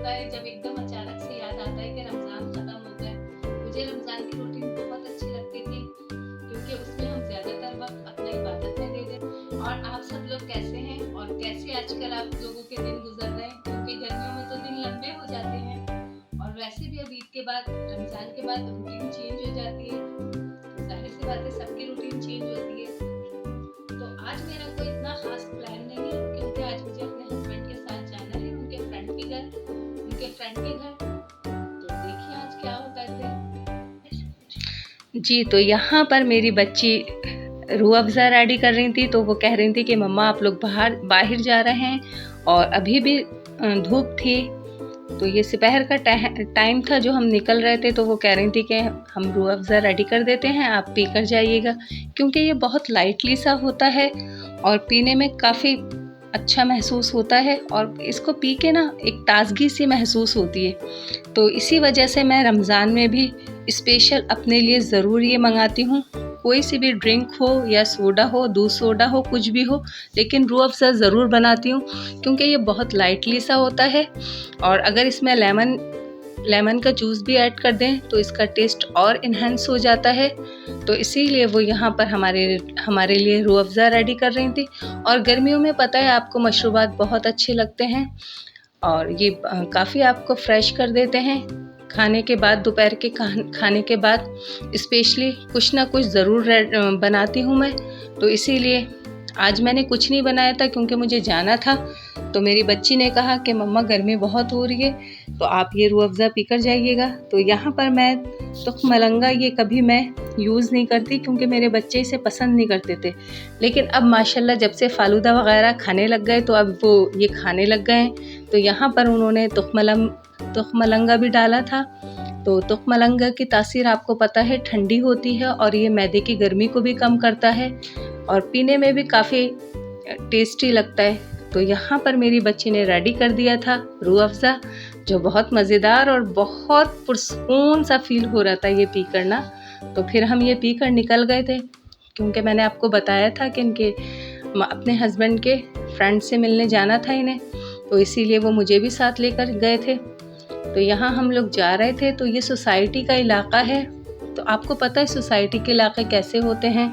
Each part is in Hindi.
होता है जब एकदम अचानक से याद आता है कि रमज़ान ख़त्म हो गया। मुझे रमज़ान की रूटीन बहुत अच्छी लगती थी क्योंकि उसमें हम ज़्यादातर वक़्त अपनी इबादत में दे दें। और आप सब लोग कैसे हैं और कैसे आजकल आप लोगों के दिन गुज़र रहे हैं? क्योंकि गर्मियों में तो दिन लंबे हो जाते हैं और वैसे भी अब ईद के बाद, रमज़ान के बाद रूटीन चेंज हो जाती है। तो ज़ाहिर-सी बात है सबकी रूटीन चेंज होती है। तो आज मेरा कोई इतना ख़ास प्लान नहीं है क्योंकि आज मुझे अपने हस्बैंड के साथ जाना है उनके फ्रेंड के घर। तो देखिए आज क्या होता है फिर। जी, तो यहाँ पर मेरी बच्ची रूह अफ़ज़ा रेडी कर रही थी, तो वो कह रही थी कि मम्मा आप लोग बाहर जा रहे हैं और अभी भी धूप थी। तो ये दोपहर का टाइम था जो हम निकल रहे थे, तो वो कह रही थी कि हम रूह अफ़ज़ा रेडी कर देते हैं, आप पी कर जाइएगा। क्योंकि ये बहुत लाइटली सा होता है और पीने में काफ़ी अच्छा महसूस होता है और इसको पी के ना एक ताज़गी सी महसूस होती है। तो इसी वजह से मैं रमज़ान में भी स्पेशल अपने लिए ज़रूर ये मंगाती हूँ। कोई सी भी ड्रिंक हो या सोडा हो, दूध सोडा हो, कुछ भी हो, लेकिन रूह अफ़ज़ा ज़रूर बनाती हूँ क्योंकि ये बहुत लाइटली सा होता है। और अगर इसमें लेमन का जूस भी ऐड कर दें तो इसका टेस्ट और इन्हेंस हो जाता है। तो इसीलिए वो यहाँ पर हमारे लिए रूह अफ़ज़ा रेडी कर रही थी। और गर्मियों में पता है आपको मशरूबात बहुत अच्छे लगते हैं और ये काफ़ी आपको फ्रेश कर देते हैं। खाने के बाद, दोपहर के खाने के बाद स्पेशली कुछ ना कुछ ज़रूर बनाती हूँ मैं। तो इसीलिए आज मैंने कुछ नहीं बनाया था क्योंकि मुझे जाना था। तो मेरी बच्ची ने कहा कि मम्मा गर्मी बहुत हो रही है तो आप ये रूह अफ़ज़ा पीकर जाइएगा। तो यहाँ पर मैं तुख्म मलंगा ये कभी मैं यूज़ नहीं करती क्योंकि मेरे बच्चे इसे पसंद नहीं करते थे। लेकिन अब माशाल्लाह जब से फ़ालूदा वग़ैरह खाने लग गए तो अब वो ये खाने लग गए हैं। तो यहाँ पर उन्होंने तुख्म मलंगा भी डाला था। तो तुख्म मलंगा की तासीर आपको पता है ठंडी होती है और ये मैदे की गर्मी को भी कम करता है और पीने में भी काफ़ी टेस्टी लगता है। तो यहाँ पर मेरी बच्ची ने रेडी कर दिया था रूह अफ़ज़ा, जो बहुत मज़ेदार और बहुत पुरसुकून सा फ़ील हो रहा था ये पी कर ना। तो फिर हम ये पी कर निकल गए थे क्योंकि मैंने आपको बताया था कि इनके अपने हस्बैंड के फ्रेंड से मिलने जाना था इन्हें, तो इसीलिए वो मुझे भी साथ लेकर गए थे। तो यहाँ हम लोग जा रहे थे। तो ये सोसाइटी का इलाका है, तो आपको पता है सोसाइटी के इलाके कैसे होते हैं।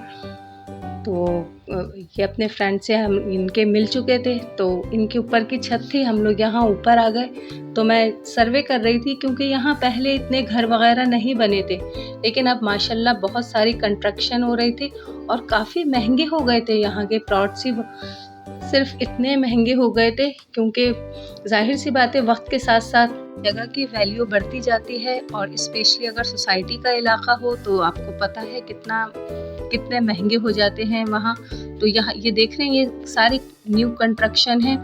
तो ये अपने फ्रेंड से हम इनके मिल चुके थे, तो इनके ऊपर की छत थी, हम लोग यहाँ ऊपर आ गए। तो मैं सर्वे कर रही थी क्योंकि यहाँ पहले इतने घर वगैरह नहीं बने थे, लेकिन अब माशाल्लाह बहुत सारी कंस्ट्रक्शन हो रही थी और काफ़ी महंगे हो गए थे। यहाँ के प्लॉट्स ही सिर्फ इतने महंगे हो गए थे क्योंकि जाहिर सी बात है वक्त के साथ साथ जगह की वैल्यू बढ़ती जाती है और स्पेशली अगर सोसाइटी का इलाका हो तो आपको पता है कितने महंगे हो जाते हैं वहाँ। तो यहाँ ये देख रहे हैं ये सारी न्यू कंस्ट्रक्शन है।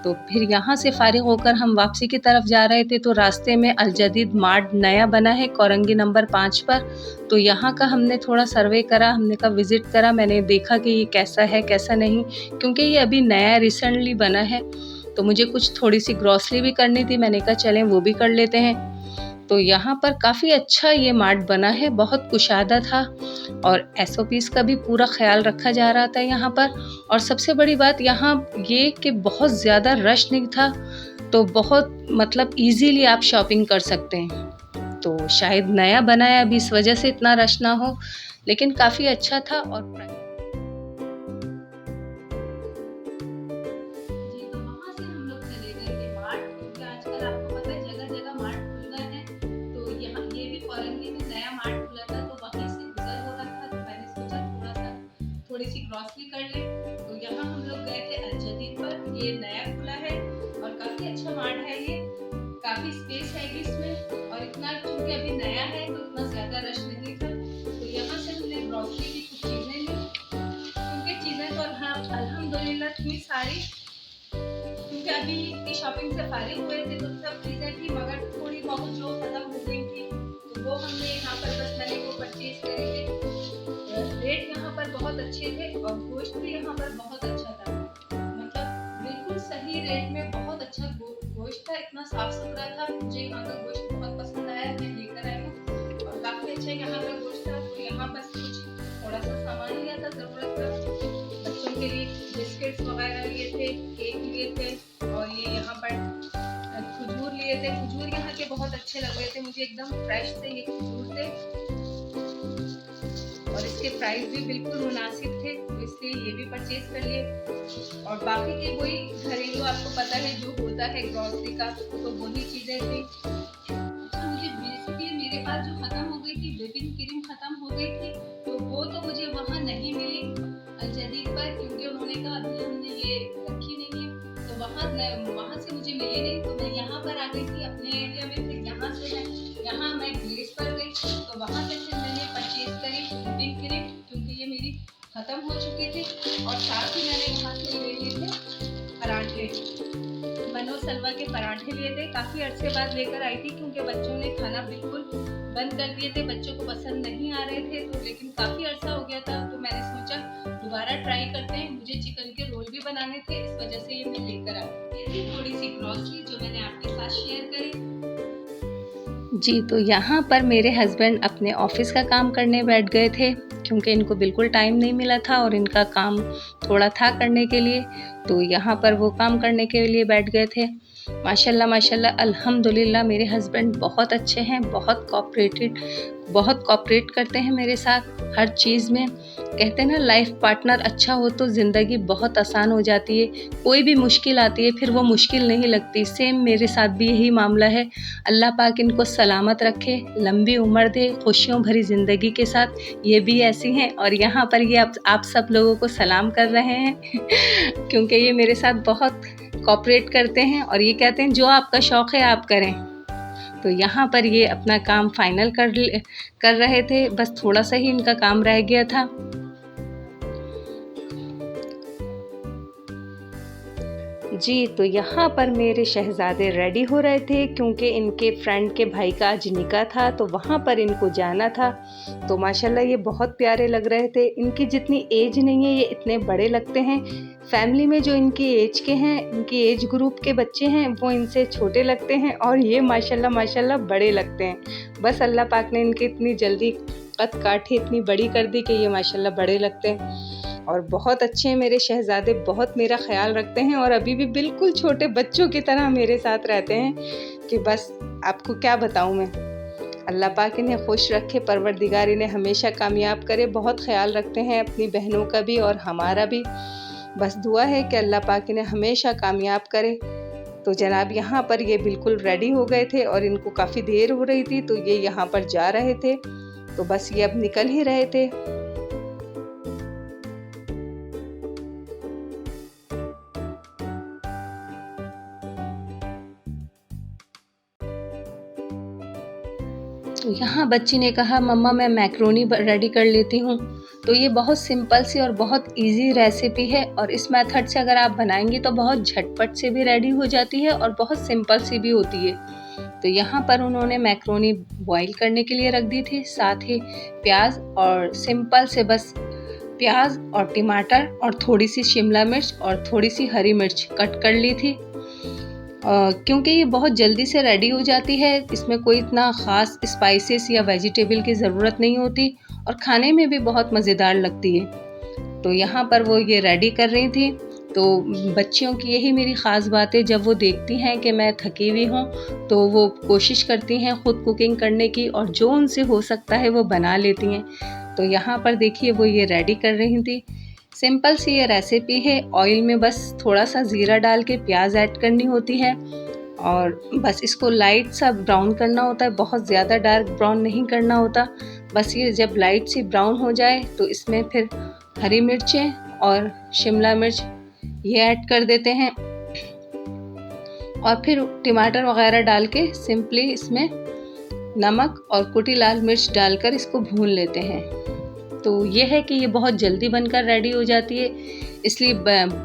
तो फिर यहाँ से फारिग होकर हम वापसी की तरफ जा रहे थे तो रास्ते में अल जदीद मार्ट नया बना है कोरंगी नंबर 5 पर। तो यहाँ का हमने थोड़ा सर्वे करा, हमने का विज़िट करा, मैंने देखा कि ये कैसा है कैसा नहीं, क्योंकि ये अभी नया रिसेंटली बना है। तो मुझे कुछ थोड़ी सी ग्रॉसरी भी करनी थी, मैंने कहा चलें वो भी कर लेते हैं। तो यहाँ पर काफ़ी अच्छा ये मार्ट बना है, बहुत कुशादा था और SOPs का भी पूरा ख्याल रखा जा रहा था यहाँ पर। और सबसे बड़ी बात यहाँ ये कि बहुत ज़्यादा रश नहीं था, तो बहुत मतलब इजीली आप शॉपिंग कर सकते हैं। तो शायद नया बना है अभी इस वजह से इतना रश ना हो, लेकिन काफ़ी अच्छा था। और थोड़ी सी ग्रॉसरी कर ले। तो यहाँ हम लोग गए थे अल जदीद पर, ये नया खुला है और काफ़ी अच्छा मार्ट है ये, काफ़ी स्पेस है इसमें और इतना क्योंकि अभी नया है तो इतना ज़्यादा रश नहीं था। तो यहाँ से हमने ग्रॉसरी की कुछ चीज़ें ली क्योंकि चीज़ें तो अल्हम्दुलिल्लाह थी सारी, क्योंकि अभी की शॉपिंग से फारिग हुए थे तो सब चीज़ें थी मगर थोड़ी बहुत जो ख़त्म हो गई थी तो वो हमने यहाँ पर बस मैंने वो परचेज करे थे। रेट यहाँ पर बहुत अच्छे थे और गोश्त भी यहाँ पर बहुत अच्छा था, मतलब बिल्कुल सही रेट में बहुत अच्छा गोश्त था, इतना साफ सुथरा था। मुझे यहाँ का गोश्त बहुत पसंद आया, मैं लेकर आई हूँ और काफ़ी अच्छा यहाँ का गोश्त था। तो यहाँ बस कुछ थोड़ा सा सामान लिया था ज़रूरत का, बच्चों के लिए बिस्किट्स वगैरह लिए थे, केक लिए थे और ये यहाँ पर खजूर लिए थे मुझे एकदम फ्रेश थे ये खजूर थे और इसके प्राइस भी बिल्कुल मुनासिब थे, तो इसलिए ये भी परचेज कर लिए। और बाकी के वही घरेलू आपको पता है जो होता है ग्रॉसरी का, तो वही चीज़ें थी। अच्छा, मुझे बेसिकली मेरे पास जो ख़त्म हो गई थी, व्हिपिंग क्रीम ख़त्म हो गई थी, तो वो तो मुझे वहाँ नहीं मिली जदीद पर, क्योंकि उन्होंने कहा अभी हमने ये रखी नहीं है, तो वहाँ से मुझे मिली नहीं। तो मैं यहाँ पर आ गई थी अपने एरिया में, फिर यहाँ मैं ग्लेस पर गई, तो वहाँ से फिर मैंने परचेज करी व्हिपिंग क्रीम, क्योंकि ये मेरी ख़त्म हो चुकी थी। और साथ ही मैंने वहाँ से ले लिए थे पराठे, मनो सलवा के पराठे लिए थे, काफ़ी अरसे बाद लेकर आई थी, क्योंकि बच्चों ने खाना बिल्कुल बंद कर दिए थे, बच्चों को पसंद नहीं आ रहे थे, तो लेकिन काफ़ी अरसा हो गया था, तो मैंने सोचा दोबारा ट्राई करते हैं। मुझे चिकन के रोल भी बनाने थे, इस वजह से ये मैं लेकर आई। ये थी थोड़ी सी ग्रॉसरी जो मैंने आपके साथ शेयर करी। जी, तो यहाँ पर मेरे हस्बैंड अपने ऑफिस का काम करने बैठ गए थे, क्योंकि इनको बिल्कुल टाइम नहीं मिला था और इनका काम थोड़ा था करने के लिए, तो यहाँ पर वो काम करने के लिए बैठ गए थे। माशाल्लाह माशाल्लाह अल्हम्दुलिल्लाह मेरे हस्बैंड बहुत अच्छे हैं, बहुत कोऑपरेट करते हैं मेरे साथ हर चीज़ में। कहते हैं ना, लाइफ पार्टनर अच्छा हो तो ज़िंदगी बहुत आसान हो जाती है, कोई भी मुश्किल आती है फिर वो मुश्किल नहीं लगती। सेम मेरे साथ भी यही मामला है। अल्लाह पाक इनको सलामत रखे, लंबी उम्र दे, खुशियों भरी ज़िंदगी के साथ। ये भी ऐसी हैं और यहाँ पर ये आप सब लोगों को सलाम कर रहे हैं क्योंकि ये मेरे साथ बहुत कोऑपरेट करते हैं और ये कहते हैं जो आपका शौक़ है आप करें। तो यहाँ पर ये अपना काम फाइनल कर रहे थे, बस थोड़ा सा ही इनका काम रह गया था। जी, तो यहाँ पर मेरे शहज़ादे रेडी हो रहे थे, क्योंकि इनके फ्रेंड के भाई का आज निकाह था, तो वहाँ पर इनको जाना था। तो माशाल्लाह ये बहुत प्यारे लग रहे थे। इनकी जितनी एज नहीं है ये इतने बड़े लगते हैं। फैमिली में जो इनकी एज के हैं, इनकी एज ग्रुप के बच्चे हैं, वो इनसे छोटे लगते हैं और ये माशाल्लाह माशाल्लाह बड़े लगते हैं। बस अल्लाह पाक ने इनकी इतनी जल्दी कद काठी इतनी बड़ी कर दी कि ये माशाल्लाह बड़े लगते हैं। और बहुत अच्छे हैं मेरे शहज़ादे, बहुत मेरा ख्याल रखते हैं और अभी भी बिल्कुल छोटे बच्चों की तरह मेरे साथ रहते हैं कि बस आपको क्या बताऊं मैं। अल्लाह पाक इन्हें खुश रखे, परवरदिगार इन्हें हमेशा कामयाब करे। बहुत ख्याल रखते हैं अपनी बहनों का भी और हमारा भी। बस दुआ है कि अल्लाह पाक इन्हें हमेशा कामयाब करे। तो जनाब यहाँ पर ये बिल्कुल रेडी हो गए थे और इनको काफ़ी देर हो रही थी, तो ये यहाँ पर जा रहे थे। तो बस ये अब निकल ही रहे थे। तो यहाँ बच्ची ने कहा मम्मा मैं मैक्रोनी रेडी कर लेती हूँ। तो ये बहुत सिंपल सी और बहुत इजी रेसिपी है और इस मेथड से अगर आप बनाएंगी तो बहुत झटपट से भी रेडी हो जाती है और बहुत सिंपल सी भी होती है। तो यहाँ पर उन्होंने मैक्रोनी बॉईल करने के लिए रख दी थी, साथ ही प्याज और सिंपल से बस प्याज और टमाटर और थोड़ी सी शिमला मिर्च और थोड़ी सी हरी मिर्च कट कर ली थी। क्योंकि ये बहुत जल्दी से रेडी हो जाती है, इसमें कोई इतना ख़ास स्पाइसेस या वेजिटेबल की ज़रूरत नहीं होती और खाने में भी बहुत मज़ेदार लगती है। तो यहाँ पर वो ये रेडी कर रही थी। तो बच्चियों की यही मेरी ख़ास बात है, जब वो देखती हैं कि मैं थकी हुई हूँ तो वो कोशिश करती हैं ख़ुद कुकिंग करने की और जो उनसे हो सकता है वो बना लेती हैं। तो यहाँ पर देखिए वो ये रेडी कर रही थी। सिंपल सी ये रेसिपी है। ऑयल में बस थोड़ा सा ज़ीरा डाल के प्याज ऐड करनी होती है और बस इसको लाइट सा ब्राउन करना होता है, बहुत ज़्यादा डार्क ब्राउन नहीं करना होता। बस ये जब लाइट सी ब्राउन हो जाए तो इसमें फिर हरी मिर्चें और शिमला मिर्च ये ऐड कर देते हैं और फिर टमाटर वगैरह डाल के सिंपली इसमें नमक और कुटी लाल मिर्च डालकर इसको भून लेते हैं। तो ये है कि ये बहुत जल्दी बनकर रेडी हो जाती है, इसलिए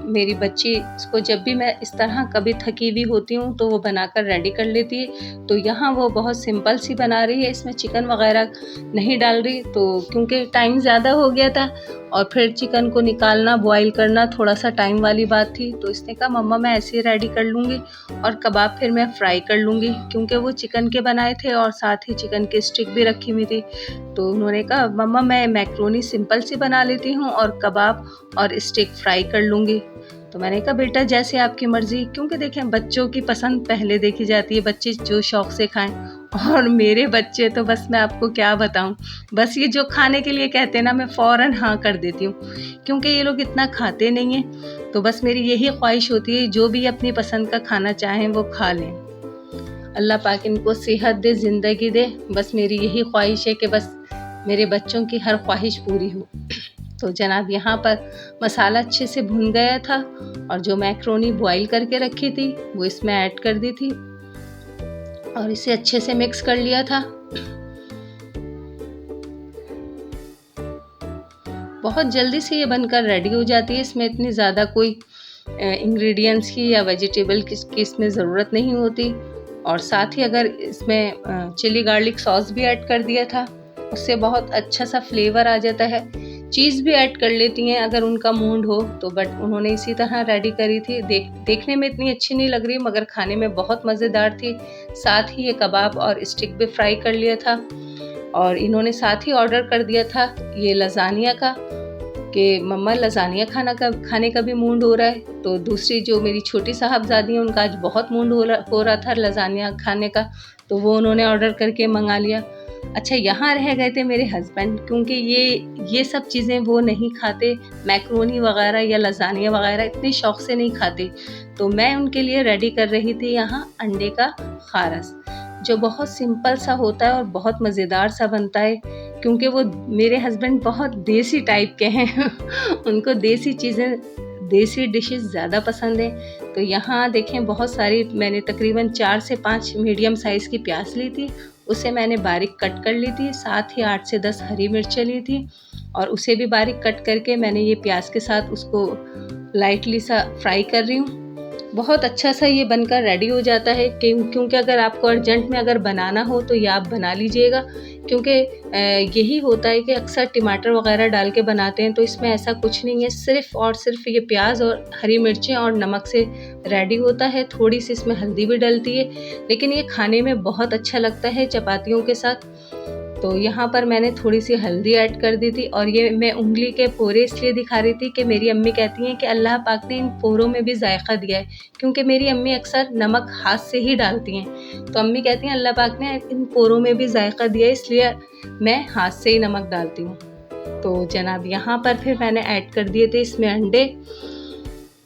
मेरी बच्ची इसको जब भी मैं इस तरह कभी थकी हुई होती हूँ तो वो बनाकर रेडी कर लेती है। तो यहाँ वो बहुत सिंपल सी बना रही है, इसमें चिकन वगैरह नहीं डाल रही, तो क्योंकि टाइम ज़्यादा हो गया था और फिर चिकन को निकालना बॉईल करना थोड़ा सा टाइम वाली बात थी। तो इसने कहा मम्मा मैं ऐसे ही रेडी कर लूँगी और कबाब फिर मैं फ्राई कर लूँगी, क्योंकि वो चिकन के बनाए थे और साथ ही चिकन की स्टिक भी रखी हुई थी। तो उन्होंने कहा मम्मा मैं मैक्रोनी सिंपल सी बना लेती हूँ और कबाब और स्टिक फ्राई कर लूँगी। तो मैंने कहा बेटा जैसे आपकी मर्ज़ी, क्योंकि देखें बच्चों की पसंद पहले देखी जाती है, बच्चे जो शौक़ से खाएं और मेरे बच्चे तो बस मैं आपको क्या बताऊं, बस ये जो खाने के लिए कहते हैं ना, मैं फ़ौरन हाँ कर देती हूँ, क्योंकि ये लोग इतना खाते नहीं हैं। तो बस मेरी यही ख्वाहिश होती है जो भी अपनी पसंद का खाना चाहें वो खा लें। अल्लाह पाक इनको सेहत दे, ज़िंदगी दे। बस मेरी यही ख्वाहिश है कि बस मेरे बच्चों की हर ख्वाहिश पूरी हो। तो जनाब यहाँ पर मसाला अच्छे से भुन गया था और जो मैक्रोनी बॉईल करके रखी थी वो इसमें ऐड कर दी थी और इसे अच्छे से मिक्स कर लिया था। बहुत जल्दी से ये बनकर रेडी हो जाती है। इसमें इतनी ज़्यादा कोई इंग्रेडिएंट्स की या वेजिटेबल की इसमें ज़रूरत नहीं होती। और साथ ही अगर इसमें चिली गार्लिक सॉस भी ऐड कर दिया था, उससे बहुत अच्छा सा फ्लेवर आ जाता है। चीज़ भी ऐड कर लेती हैं अगर उनका मूड हो तो, बट उन्होंने इसी तरह रेडी करी थी। देखने में इतनी अच्छी नहीं लग रही मगर खाने में बहुत मज़ेदार थी। साथ ही ये कबाब और स्टिक भी फ्राई कर लिया था और इन्होंने साथ ही ऑर्डर कर दिया था ये लजानिया का, कि मम्मा लजानिया खाने का भी मूड हो रहा है। तो दूसरी जो मेरी छोटी साहबजादी है उनका आज बहुत मूड हो रहा था लजानिया खाने का, तो वो उन्होंने ऑर्डर करके मंगा लिया। अच्छा, यहाँ रह गए थे मेरे हस्बैंड, क्योंकि ये सब चीज़ें वो नहीं खाते, मैक्रोनी वगैरह या लजानिया वगैरह इतने शौक़ से नहीं खाते। तो मैं उनके लिए रेडी कर रही थी यहाँ अंडे का खारस, जो बहुत सिंपल सा होता है और बहुत मज़ेदार सा बनता है, क्योंकि वो मेरे हस्बैंड बहुत देसी टाइप के हैं उनको देसी चीज़ें, देसी डिशेस ज़्यादा पसंद है। तो यहाँ देखें बहुत सारी, मैंने तकरीबन 4 से 5 मीडियम साइज़ की प्याज ली थी, उसे मैंने बारीक कट कर ली थी। साथ ही 8 से 10 हरी मिर्चें ली थी और उसे भी बारीक कट करके मैंने ये प्याज के साथ उसको लाइटली सा फ्राई कर रही हूँ। बहुत अच्छा सा ये बनकर रेडी हो जाता है, क्योंकि अगर आपको अर्जेंट में अगर बनाना हो तो ये आप बना लीजिएगा, क्योंकि यही होता है कि अक्सर टमाटर वगैरह डाल के बनाते हैं, तो इसमें ऐसा कुछ नहीं है, सिर्फ़ और सिर्फ ये प्याज और हरी मिर्चें और नमक से रेडी होता है। थोड़ी सी इसमें हल्दी भी डलती है, लेकिन ये खाने में बहुत अच्छा लगता है चपातियों के साथ। तो यहाँ पर मैंने थोड़ी सी हल्दी ऐड कर दी थी और ये मैं उंगली के पोरे इसलिए दिखा रही थी कि मेरी अम्मी कहती हैं कि अल्लाह पाक ने इन पोरों में भी जायका दिया है, क्योंकि मेरी अम्मी अक्सर नमक हाथ से ही डालती हैं। तो अम्मी कहती हैं अल्लाह पाक ने इन पोरों में भी जायका दिया है, इसलिए मैं हाथ से ही नमक डालती हूँ। तो जनाब यहाँ पर फिर मैंने ऐड कर दिए थे इसमें अंडे,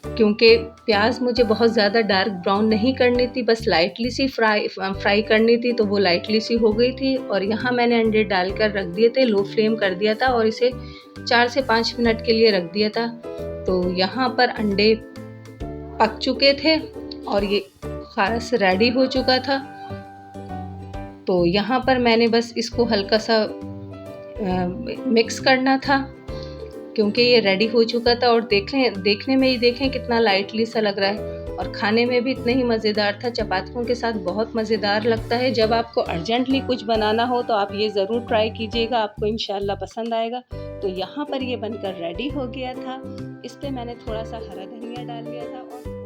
क्योंकि प्याज मुझे बहुत ज़्यादा डार्क ब्राउन नहीं करनी थी, बस लाइटली सी फ्राई करनी थी, तो वो लाइटली सी हो गई थी। और यहाँ मैंने अंडे डालकर रख दिए थे, लो फ्लेम कर दिया था और इसे 4 से 5 मिनट के लिए रख दिया था। तो यहाँ पर अंडे पक चुके थे और ये खारस रेडी हो चुका था। तो यहाँ पर मैंने बस इसको हल्का सा मिक्स करना था, क्योंकि ये रेडी हो चुका था। और देखने में ही देखें कितना लाइटली सा लग रहा है और खाने में भी इतने ही मज़ेदार था। चपातियों के साथ बहुत मज़ेदार लगता है। जब आपको अर्जेंटली कुछ बनाना हो तो आप ये ज़रूर ट्राई कीजिएगा, आपको इंशाल्लाह पसंद आएगा। तो यहाँ पर ये बनकर रेडी हो गया था। इस पर मैंने थोड़ा सा हरा धनिया डाल दिया था और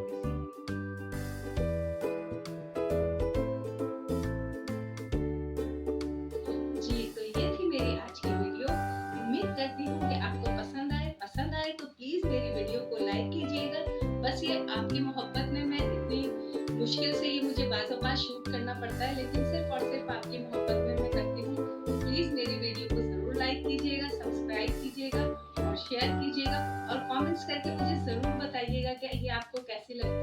जी, तो ये थी मेरी आज की वीडियो। उम्मीद करती हूँ कि आपको पसंद आए तो प्लीज़ मेरी वीडियो को लाइक कीजिएगा। बस ये आपकी मोहब्बत में, मैं इतनी मुश्किल से ये मुझे बाज़-औक़ात शूट करना पड़ता है, लेकिन सिर्फ़ और सिर्फ आपकी मोहब्बत में मैं करती हूँ। तो प्लीज़ मेरी वीडियो को ज़रूर लाइक कीजिएगा, सब्सक्राइब कीजिएगा और शेयर कीजिएगा और कमेंट्स करके मुझे ज़रूर बताइएगा कि ये आपको कैसी लगती है।